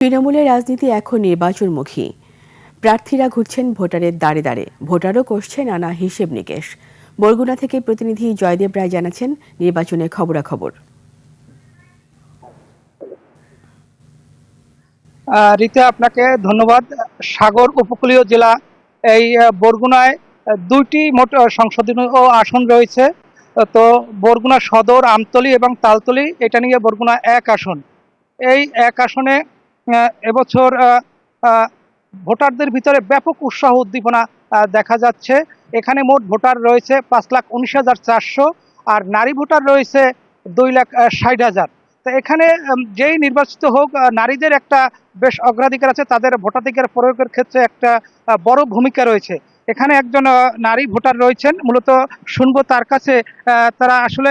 তৃণমূলের রাজনীতি এখন নির্বাচনমুখী। প্রার্থীরা ঘুরছেন ভোটারের দ্বারে দ্বারে, ভোটারও করছে নানা হিসেব নিকেশ। বরগুনা থেকে প্রতিনিধি জয়দেব রায় জানাচ্ছেন নির্বাচনের খবরাখবর। রীতা, আপনাকে ধন্যবাদ। সাগর উপকূলীয় জেলা এই বরগুনায় দুইটি মোট সংসদীয় আসন রয়েছে। তো বরগুনা সদর, আমতলী এবং তালতলী, এটা নিয়ে বরগুনা এক আসন। এই এক আসনে এবছর ভোটারদের ভিতরে ব্যাপক উৎসাহ উদ্দীপনা দেখা যাচ্ছে। এখানে মোট ভোটার রয়েছে 5,19,400, আর নারী ভোটার রয়েছে 2,60,000। তো এখানে যেই নির্বাচিত হোক, নারীদের একটা বেশ অগ্রাধিকার আছে, তাদের ভোটাধিকার প্রয়োগের ক্ষেত্রে একটা বড় ভূমিকা রয়েছে। এখানে একজন নারী ভোটার রয়েছেন, মূলত শুনবো তার কাছে তারা আসলে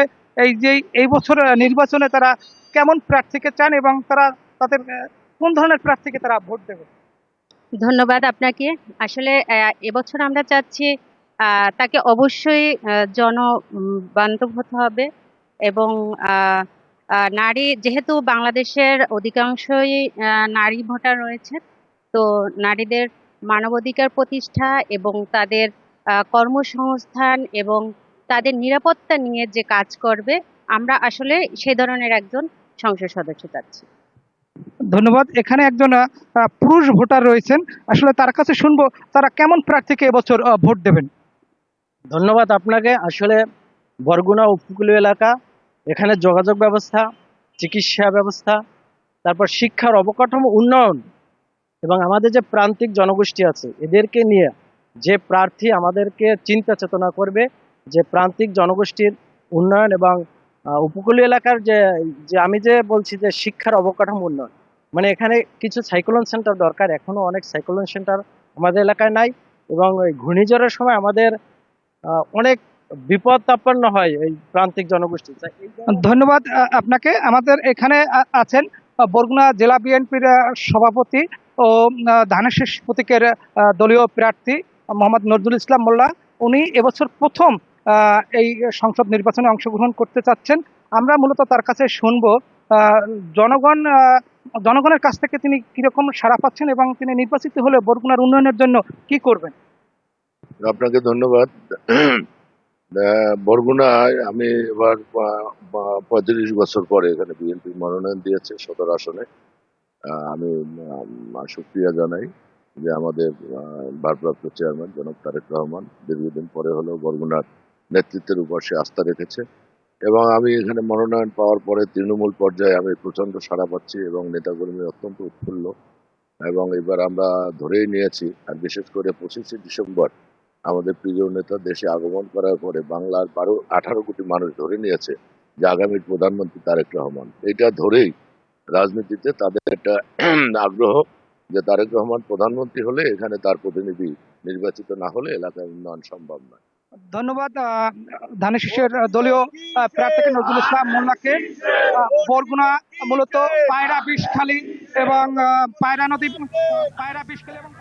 এই বছর নির্বাচনে তারা কেমন প্রার্থীকে চান এবং তারা তাদের কোন ধরনের প্রার্থীকে তারা ভোট দেবে। ধন্যবাদ আপনাকে। আসলে এবছর আমরা চাচ্ছি তাকে অবশ্যই জনবান্ধব হতে হবে এবং নারী, যেহেতু বাংলাদেশের অধিকাংশই নারী ভোটার রয়েছে, তো নারীদের মানবাধিকার প্রতিষ্ঠা এবং তাদের কর্মসংস্থান এবং তাদের নিরাপত্তা নিয়ে যে কাজ করবে, আমরা আসলে সেই ধরনের একজন সংসদ সদস্য চাচ্ছি। ধন্যবাদ। এখানে একজন পুরুষ ভোটার রয়েছেন, আসলে তার কাছে শুনবো তারা কেমন প্রার্থীকে এবছর ভোট দেবেন। ধন্যবাদ আপনাকে। আসলে বরগুনা উপকূলীয় এলাকা, এখানে যোগাযোগ ব্যবস্থা, চিকিৎসা ব্যবস্থা, তারপর শিক্ষার অবকাঠামো উন্নয়ন এবং আমাদের যে প্রান্তিক জনগোষ্ঠী আছে এদেরকে নিয়ে যে প্রার্থী আমাদেরকে চিন্তা চেতনা করবে, যে প্রান্তিক জনগোষ্ঠীর উন্নয়ন এবং উপকূলীয় এলাকার যে যে আমি যে বলছি যে শিক্ষার অবকাঠামো উন্নয়ন, মানে এখানে কিছু সাইক্লোন সেন্টার দরকার। এখনো অনেক সাইক্লোন সেন্টার আমাদের এলাকায় নাই এবং ওই ঘূর্ণিঝড়ের সময় আমাদের অনেক বিপদ তাপন্ন হয় এই প্রান্তিক জনগোষ্ঠী। ধন্যবাদ আপনাকে। আমাদের এখানে আছেন বরগুনা জেলা বিএনপির সভাপতি ও ধানের শীষ প্রতীকের দলীয় প্রার্থী মোহাম্মদ নজরুল ইসলাম মোল্লা। উনি এবছর প্রথম এই সংসদ নির্বাচনে অংশগ্রহণ করতে চাচ্ছেন। আমরা মূলত তার কাছে শুনবো জনগণের কাছ থেকে তিনি কিরকম সাড়া পাচ্ছেন এবং তিনি নির্বাচিত হলে বরগুনার উন্নয়নের জন্য কি করবেন। আপনাকে ধন্যবাদ। বরগুনায় আমি এবার 35 বছর পরে এখানে বিএনপি মনোনয়ন দিয়েছে সদর আসনে। আমি সুক্রিয়া জানাই যে আমাদের ভারপ্রাপ্ত চেয়ারম্যান জনাব তারেক রহমান দীর্ঘদিন পরে হলেও বরগুনার নেতৃত্বের উপর সে আস্থা রেখেছে এবং আমি এখানে মনোনয়ন পাওয়ার পরে তৃণমূল পর্যায়ে আমি প্রচন্ড সাড়া পাচ্ছি এবং নেতাকর্মী অত্যন্ত উৎফুল্ল এবং এবার আমরা ধরেই নিয়েছি। আর বিশেষ করে 25শে ডিসেম্বর আমাদের প্রিয় নেতা দেশে আগমন করার পরে বাংলার 18 কোটি মানুষ ধরে নিয়েছে যে আগামীর প্রধানমন্ত্রী তারেক রহমান। এটা ধরেই রাজনীতিতে তাদের একটা আগ্রহ যে তারেক রহমান প্রধানমন্ত্রী হলে এখানে তার প্রতিনিধি নির্বাচিত না হলে এলাকার উন্নয়ন সম্ভব নয়। ধন্যবাদ ধানের শীষের দলীয় প্রার্থী নজরুল ইসলাম মোল্লাকে। বরগুনা মূলত পায়রা বিষখালী এবং পায়রা নদী, পায়রা বিষখালী এবং